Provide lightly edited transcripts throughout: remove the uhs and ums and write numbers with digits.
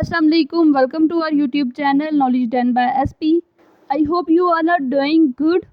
Assalamualaikum. Welcome to our YouTube channel Knowledge Done by SP. I hope you all are doing good.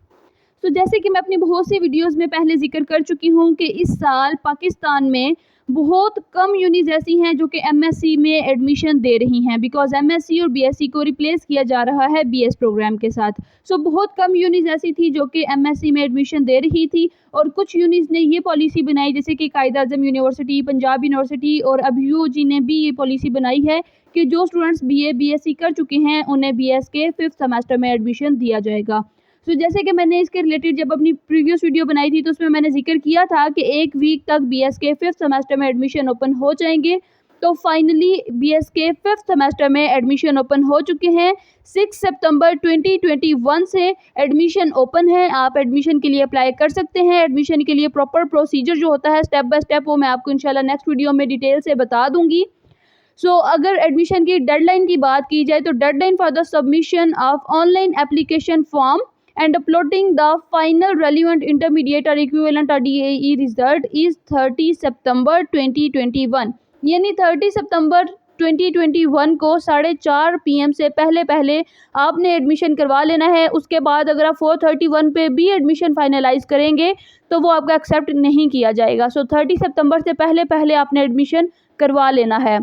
तो जैसे कि मैं अपनी बहुत सी वीडियोस में पहले ज़िक्र कर चुकी हूँ कि इस साल पाकिस्तान में बहुत कम यूनिज़ ऐसी हैं जो कि एमएससी में एडमिशन दे रही हैं, बिकॉज़ एमएससी और बीएससी को रिप्लेस किया जा रहा है बीएस प्रोग्राम के साथ। सो बहुत कम यूनिज़ ऐसी थी जो कि एमएससी में एडमिशन दे रही थी और कुछ यूनिज़ ने ये पॉलिसी बनाई, जैसे कि कायद-ए-आज़म यूनिवर्सिटी, पंजाब यूनिवर्सिटी और अब यूओजी ने भी ये पॉलिसी बनाई है कि जो स्टूडेंट्स बीए, बीएससी कर चुके हैं उन्हें बीएस के 5th सेमेस्टर में एडमिशन दिया जाएगा। तो जैसे कि मैंने इसके रिलेटेड जब अपनी प्रीवियस वीडियो बनाई थी तो उसमें मैंने जिक्र किया था कि 1 वीक तक बीएस के 5th सेमेस्टर में एडमिशन ओपन हो जाएंगे। तो फाइनली बीएस के 5th सेमेस्टर में एडमिशन ओपन हो चुके हैं। 6 सितंबर 2021 से एडमिशन ओपन है। आप एडमिशन के लिए अप्लाई कर सकते हैं। एडमिशन के लिए प्रॉपर प्रोसीजर जो होता है स्टेप बाय स्टेप, वो मैं आपको इंशाल्लाह नेक्स्ट वीडियो में डिटेल से बता दूंगी। अगर एडमिशन की डेडलाइन की बात की जाए तो deadline for the submission of online application form and uploading the final relevant intermediate or equivalent or DAE result is 30 सितंबर 2021। यानी 30 सितंबर 2021 को 4:30 PM से पहले आपने एडमिशन करवा लेना है। उसके बाद अगर आप 4:31 पे भी एडमिशन फाइनलाइज करेंगे तो वो आपका एक्सेप्ट नहीं किया जाएगा। 30 सितंबर से पहले आपने एडमिशन करवा लेना है।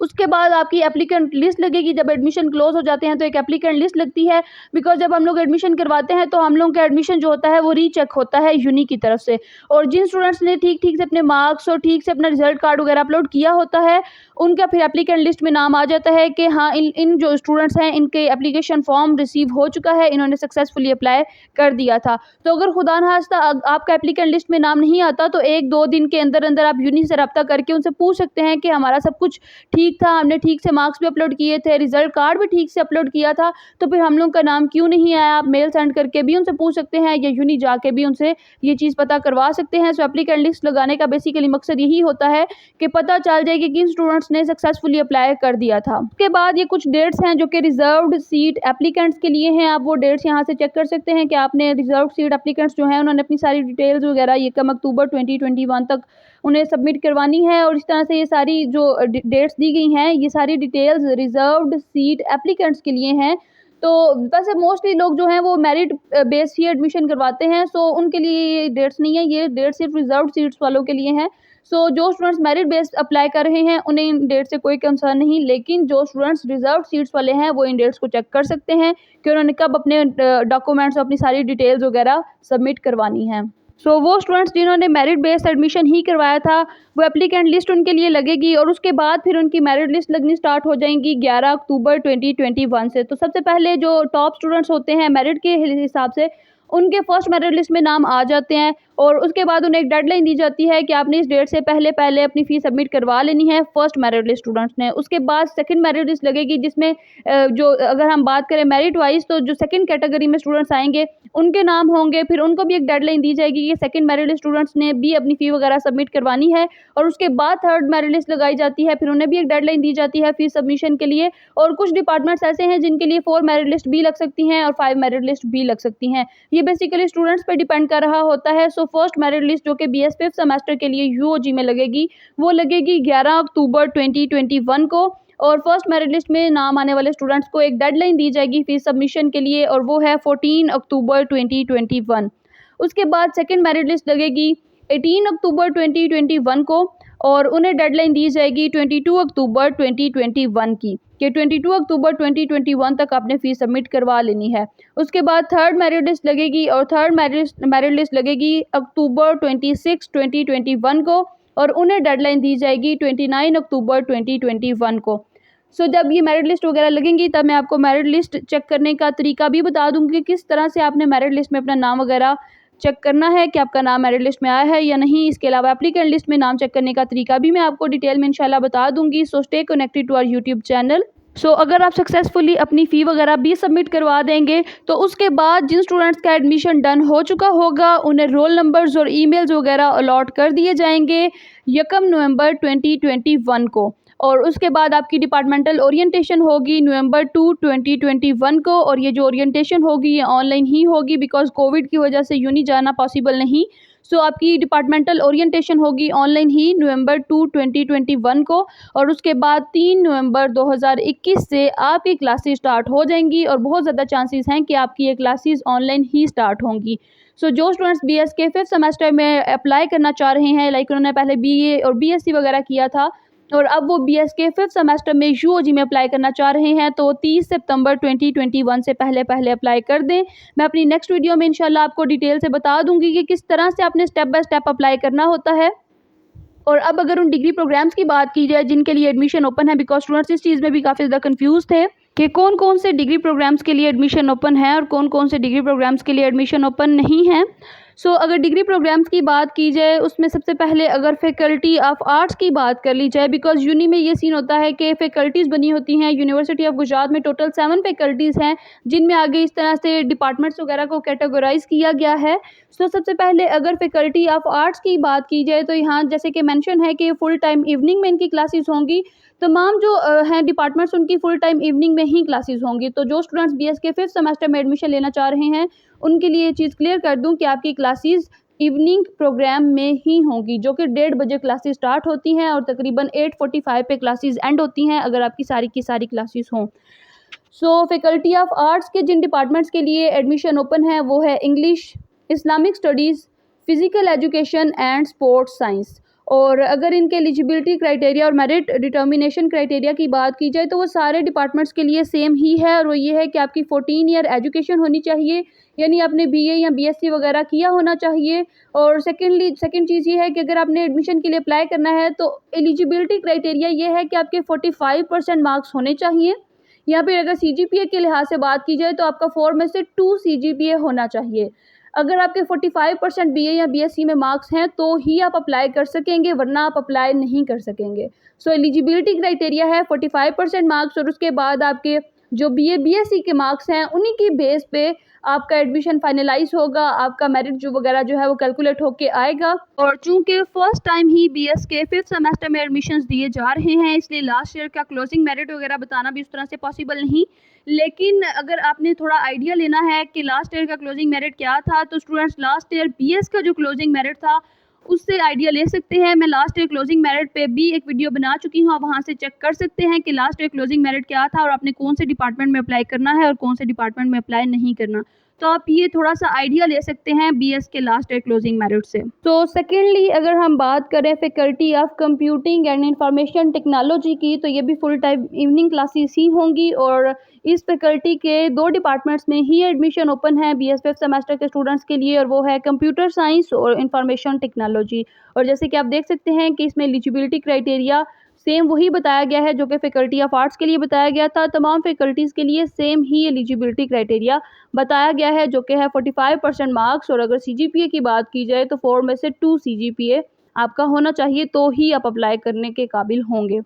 उसके बाद आपकी एप्लीकेंट लिस्ट लगेगी। जब एडमिशन क्लोज हो जाते हैं तो एक एप्लीकेंट लिस्ट लगती है, बिकॉज जब हम लोग एडमिशन करवाते हैं तो हम लोग का एडमिशन जो होता है वो रीचेक होता है यूनी की तरफ से, और जिन स्टूडेंट्स ने ठीक से अपने मार्क्स और ठीक से अपना रिजल्ट कार्ड वगैरह अपलोड किया होता है उनका फिर एप्लीकेंट लिस्ट में नाम आ जाता है कि हाँ इन जो स्टूडेंट्स हैं इनके एप्लीकेशन फॉर्म रिसीव हो चुका है, इन्होंने सक्सेसफुली अप्लाई कर दिया था। तो अगर खुदा न खास्ता आपका एप्लीकेंट लिस्ट में नाम नहीं आता तो 1-2 दिन के अंदर अंदर आप यूनी से रब्ता करके उनसे पूछ सकते हैं कि हमारा सब कुछ ठीक था, हमने ठीक से मार्क्स भी अपलोड किए थे, रिजल्ट कार्ड भी ठीक से अपलोड किया था, तो फिर हम लोग का नाम क्यों नहीं आया। आप मेल सेंड करके भी उनसे पूछ सकते हैं या यूनी जाके भी उनसे ये चीज़ पता करवा सकते हैं। एप्लीकेंट लिस्ट लगाने का बेसिकली मकसद यही होता है कि पता चल जाए कि किन स्टूडेंट्स ने सक्सेसफुली अप्लाई कर दिया था। उसके बाद ये कुछ डेट्स हैं जो कि रिजर्व्ड सीट एप्लीकेंट्स के लिए हैं। आप वो डेट्स यहाँ से चेक कर सकते हैं कि आपने रिजर्व सीट एप्लीकेंट्स जो हैं उन्होंने अपनी सारी डिटेल्स वगैरह ये कम अक्टूबर 2021 तक उन्हें सबमिट करवानी है। और इस तरह से ये सारी जो डेट्स दी गई हैं ये सारी डिटेल्स रिजर्व्ड सीट एप्लीकेंट्स के लिए हैं। तो वैसे मोस्टली लोग जो हैं वो मेरिट बेस ही एडमिशन करवाते हैं, सो उनके लिए ये डेट्स नहीं है, ये डेट्स सिर्फ रिजर्व्ड सीट्स वालों के लिए हैं। जो स्टूडेंट्स मेरिट बेस अप्लाई कर रहे हैं उन्हें इन डेट से कोई कंसर्न नहीं, लेकिन जो स्टूडेंट्स रिजर्व सीट्स वाले हैं वो इन डेट्स को चेक कर सकते हैं कि उन्होंने कब अपने डॉक्यूमेंट्स अपनी सारी डिटेल्स वगैरह सबमिट करवानी है। वो स्टूडेंट्स जिन्होंने मेरिट बेस्ड एडमिशन ही करवाया था वो एप्लीकेंट लिस्ट उनके लिए लगेगी और उसके बाद फिर उनकी मेरिट लिस्ट लगनी स्टार्ट हो जाएंगी 11 अक्टूबर 2021 से। तो सबसे पहले जो टॉप स्टूडेंट्स होते हैं मेरिट के हिसाब से उनके फर्स्ट मेरिट लिस्ट में नाम आ जाते हैं और उसके बाद उन्हें एक डेडलाइन दी जाती है कि आपने इस डेट से पहले अपनी फ़ीस सबमिट करवा लेनी है फर्स्ट मेरिट लिस्ट स्टूडेंट्स ने। उसके बाद सेकंड मेरिट लिस्ट लगेगी जिसमें जो अगर हम बात करें मेरिट वाइज तो जो सेकंड कैटेगरी में स्टूडेंट्स आएंगे उनके नाम होंगे, फिर उनको भी एक डेडलाइन दी जाएगी कि सेकंड मेरिट लिस्ट स्टूडेंट्स ने भी अपनी फ़ी वगैरह सबमिट करवानी है। और उसके बाद थर्ड मेरिट लिस्ट लगाई जाती है, फिर उन्हें भी एक डेडलाइन दी जाती है फ़ीस सबमिशन के लिए। और कुछ डिपार्टमेंट्स ऐसे हैं जिनके लिए 4 मेरिट लिस्ट भी लग सकती हैं और 5 मेरिट लिस्ट भी लग सकती हैं। ये बेसिकली स्टूडेंट्स पे डिपेंड कर रहा होता है। फर्स्ट मेरिट लिस्ट जो कि बीएस 5th सेमेस्टर के लिए यूओजी में लगेगी वो लगेगी 11 अक्टूबर 2021 को। और फर्स्ट मेरिट लिस्ट में नाम आने वाले स्टूडेंट्स को एक डेडलाइन दी जाएगी फीस सबमिशन के लिए और वो है 14 अक्टूबर 2021। उसके बाद सेकंड मेरिट लिस्ट लगेगी 18 अक्टूबर 2021 को और उन्हें डेडलाइन दी जाएगी 22 अक्टूबर 2021 की कि 22 अक्टूबर 2021 तक आपने फ़ीस सबमिट करवा लेनी है। उसके बाद थर्ड मेरिट लिस्ट लगेगी और थर्ड मेरिट लिस्ट लगेगी अक्टूबर 26 2021 को और उन्हें डेडलाइन दी जाएगी 29 अक्टूबर 2021 को। जब ये मेरिट लिस्ट वगैरह लगेंगी तब मैं आपको मेरिट लिस्ट चेक करने का तरीका भी बता दूंगी कि किस तरह से आपने मेरिट लिस्ट में अपना नाम वगैरह चेक करना है कि आपका नाम मेरिट लिस्ट में आया है या नहीं। इसके अलावा एप्लीकेंट लिस्ट में नाम चेक करने का तरीका भी मैं आपको डिटेल में इंशाल्लाह बता दूंगी। Stay connected to our YouTube channel. अगर आप सक्सेसफुली अपनी फ़ी वगैरह भी सबमिट करवा देंगे तो उसके बाद जिन स्टूडेंट्स का एडमिशन डन हो चुका होगा उन्हें रोल नंबर्स और ईमेल्स वगैरह अलॉट कर दिए जाएंगे 1 नवंबर 2021 को। और उसके बाद आपकी डिपार्टमेंटल ओरिएंटेशन होगी नवंबर 2 2021 को। और ये जो ओरिएंटेशन होगी ये ऑनलाइन ही होगी बिकॉज कोविड की वजह से यूनी जाना पॉसिबल नहीं। सो आपकी डिपार्टमेंटल ओरिएंटेशन होगी ऑनलाइन ही नवंबर 2 2021 को, और उसके बाद 3 नवंबर 2021 से आपकी क्लासेस स्टार्ट हो जाएंगी और बहुत ज़्यादा चांसेस हैं कि आपकी ये क्लासेस ऑनलाइन ही स्टार्ट होंगी। सो जो स्टूडेंट्स बीएस के 5th सेमेस्टर में अप्लाई करना चाह रहे हैं, लाइक उन्होंने पहले बीए और बीएससी वगैरह किया था और अब वो बीएस के 5th सेमेस्टर में यूओजी में अप्लाई करना चाह रहे हैं, तो 30 सितंबर 2021 से पहले पहले अप्लाई कर दें। मैं अपनी नेक्स्ट वीडियो में इंशाल्लाह आपको डिटेल से बता दूंगी कि किस तरह से आपने स्टेप बाय स्टेप अप्लाई करना होता है। और अब अगर उन डिग्री प्रोग्राम्स की बात की जाए जिनके लिए एडमिशन ओपन है, बिकॉज स्टूडेंट्स इस चीज़ में भी काफ़ी ज़्यादा कंफ्यूज थे कि कौन कौन से डिग्री प्रोग्राम्स के लिए एडमिशन ओपन है और कौन कौन से डिग्री प्रोग्राम्स के लिए एडमिशन ओपन नहीं है। सो अगर डिग्री प्रोग्राम्स की बात की जाए, उसमें सबसे पहले अगर फैकल्टी ऑफ आर्ट्स की बात कर ली जाए, बिकॉज यूनी में ये सीन होता है कि फ़ैकल्टीज़ बनी होती हैं। यूनिवर्सिटी ऑफ गुजरात में टोटल 7 फैकल्टीज़ हैं जिनमें आगे इस तरह से डिपार्टमेंट्स वगैरह को कैटेगराइज़ किया गया है। सो सबसे पहले अगर फैकल्टी ऑफ आर्ट्स की बात की जाए तो यहाँ जैसे कि मेंशन है कि फुल टाइम इवनिंग में इनकी क्लासेस होंगी। तमाम जो हैं डिपार्टमेंट्स उनकी फुल टाइम इवनिंग में ही क्लासेस होंगी। तो जो स्टूडेंट्स बीएस के 5th सेमेस्टर में एडमिशन लेना चाह रहे हैं उनके लिए ये चीज़ क्लियर कर दूं कि आपकी क्लासेस इवनिंग प्रोग्राम में ही होंगी, जो कि 1:30 बजे क्लासेस स्टार्ट होती हैं और तकरीबन 8:45 पे क्लासेस एंड होती हैं अगर आपकी सारी की सारी क्लासेस हों। सो फैकल्टी ऑफ आर्ट्स के जिन डिपार्टमेंट्स के लिए एडमिशन ओपन है वो है English, Islamic studies, physical education and sports science. और अगर इनके एलिजिबिलिटी क्राइटेरिया और मेरिट डिटर्मिनेशन क्राइटेरिया की बात की जाए तो वो सारे डिपार्टमेंट्स के लिए सेम ही है, और वो ये है कि आपकी 14 ईयर एजुकेशन होनी चाहिए, यानी आपने बीए या बीएससी वगैरह किया होना चाहिए। और सेकंड चीज़ ये है कि अगर आपने एडमिशन के लिए अप्लाई करना है तो एलिजिबिलिटी क्राइटेरिया ये है कि आपके 45% मार्क्स होने चाहिए। यहाँ पे अगर सीजीपीए के लिहाज से बात की जाए तो आपका 4 में से 2 सीजीपीए होना चाहिए। अगर आपके 45% बीए या बीएससी में मार्क्स हैं तो ही आप अप्लाई कर सकेंगे, वरना आप अप्लाई नहीं कर सकेंगे। सो एलिजिबिलिटी क्राइटेरिया है 45% मार्क्स, और उसके बाद आपके जो बीए बीएससी के मार्क्स हैं उन्हीं की बेस पे आपका एडमिशन फाइनलाइज होगा, आपका मेरिट जो वगैरह जो है वो कैलकुलेट होके आएगा। और चूंकि फर्स्ट टाइम ही बीएस के 5th सेमेस्टर में एडमिशन्स दिए जा रहे हैं, इसलिए लास्ट ईयर का क्लोजिंग मेरिट वगैरह बताना भी उस तरह से पॉसिबल नहीं। लेकिन अगर आपने थोड़ा आइडिया लेना है कि लास्ट ईयर का क्लोजिंग मेरिट क्या था, तो स्टूडेंट्स लास्ट ईयर बीएस का जो क्लोजिंग मेरिट था उससे आइडिया ले सकते हैं। मैं लास्ट ईयर क्लोजिंग मेरिट पे भी एक वीडियो बना चुकी हूँ, आप वहाँ से चेक कर सकते हैं कि लास्ट ईयर क्लोजिंग मेरिट क्या था और आपने कौन से डिपार्टमेंट में अप्लाई करना है और कौन से डिपार्टमेंट में अप्लाई नहीं करना। तो आप ये थोड़ा सा आइडिया ले सकते हैं बीएस के लास्ट ईयर क्लोजिंग मेरिट से। तो सेकेंडली अगर हम बात करें faculty of computing and information technology की, तो ये भी फुल टाइम इवनिंग क्लासेस ही होंगी, और इस फैकल्टी के 2 डिपार्टमेंट्स में ही एडमिशन ओपन है बीएस 5th सेमेस्टर के स्टूडेंट्स के लिए, और वो है कंप्यूटर साइंस और इंफॉर्मेशन टेक्नोलॉजी। और जैसे कि आप देख सकते हैं कि इसमें एलिजिबिलिटी क्राइटेरिया सेम वही बताया गया है जो कि फैकल्टी ऑफ आर्ट्स के लिए बताया गया था। तमाम फैकल्टीज़ के लिए सेम ही एलिजिबिलिटी क्राइटेरिया बताया गया है, जो कि है 45% मार्क्स, और अगर सीजीपीए की बात की जाए तो 4 में से 2 सीजीपीए आपका होना चाहिए, तो ही आप अप्लाई करने के काबिल होंगे।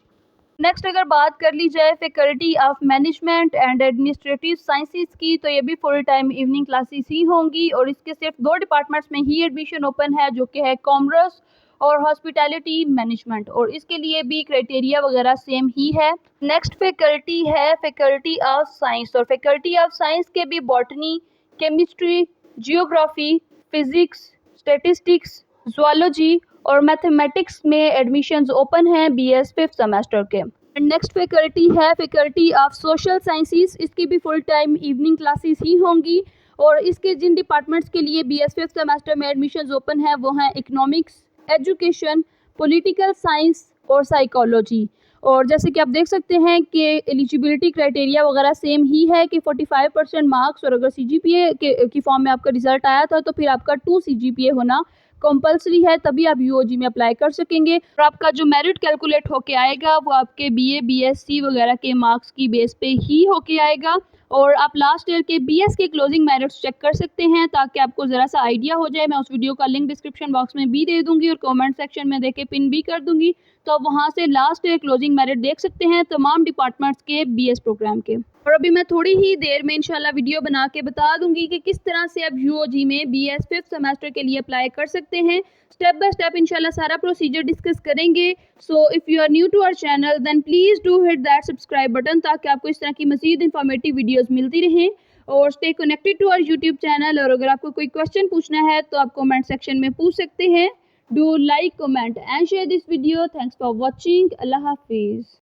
नेक्स्ट अगर बात कर ली जाए faculty of management and administrative sciences की, तो ये भी फुल टाइम इवनिंग क्लासेस ही होंगी, और इसके सिर्फ 2 डिपार्टमेंट्स में ही एडमिशन ओपन है, जो कि है कॉमर्स और हॉस्पिटैलिटी मैनेजमेंट, और इसके लिए भी क्राइटेरिया वगैरह सेम ही है। नेक्स्ट फैकल्टी है फैकल्टी ऑफ साइंस, और फैकल्टी ऑफ साइंस के भी botany, chemistry, geography, physics, statistics, zoology और मैथमेटिक्स में एडमिशन्स ओपन हैं बीएस 5th सेमेस्टर के। नेक्स्ट फैकल्टी है फैकल्टी ऑफ सोशल साइंसेस, इसकी भी फुल टाइम इवनिंग क्लासेस ही होंगी, और इसके जिन डिपार्टमेंट्स के लिए बीएस 5th सेमेस्टर में एडमिशन्स ओपन है वो हैं इकोनॉमिक्स, एजुकेशन, पॉलिटिकल साइंस और साइकोलॉजी। और जैसे कि आप देख सकते हैं कि एलिजिबिलिटी क्राइटेरिया वगैरह सेम ही है कि 45% मार्क्स, और अगर सीजीपीए की फॉर्म में आपका रिजल्ट आया था तो फिर आपका 2 सीजीपीए होना कंपलसरी है, तभी आप यूओजी में अप्लाई कर सकेंगे। और आपका जो मेरिट कैलकुलेट होके आएगा वो आपके बीए बीएससी वगैरह के मार्क्स की बेस पे ही होके आएगा। और आप लास्ट ईयर के बीएस के क्लोजिंग मेरिट्स चेक कर सकते हैं ताकि आपको ज़रा सा आइडिया हो जाए। मैं उस वीडियो का लिंक डिस्क्रिप्शन बॉक्स में भी दे दूंगी और कमेंट सेक्शन में देके पिन भी कर दूंगी, तो आप वहाँ से लास्ट ईयर क्लोजिंग मेरिट देख सकते हैं तमाम डिपार्टमेंट्स के बीएस प्रोग्राम के। और अभी मैं थोड़ी ही देर में इंशाल्लाह वीडियो बना के बता दूंगी कि किस तरह से आप यूओजी में बीएस 5th सेमेस्टर के लिए अप्लाई कर सकते हैं। स्टेप बाय स्टेप इंशाल्लाह सारा प्रोसीजर डिस्कस करेंगे। So if you are new to our channel then please do hit that subscribe button, ताकि आपको इस तरह की मज़ीद इंफॉर्मेटिव वीडियोज़ मिलती रहें। और stay connected to our YouTube channel. और अगर आपको कोई क्वेश्चन पूछना है तो आप कमेंट सेक्शन में पूछ सकते हैं। Do like, comment and share this video. Thanks for watching. Allah हाफिज़।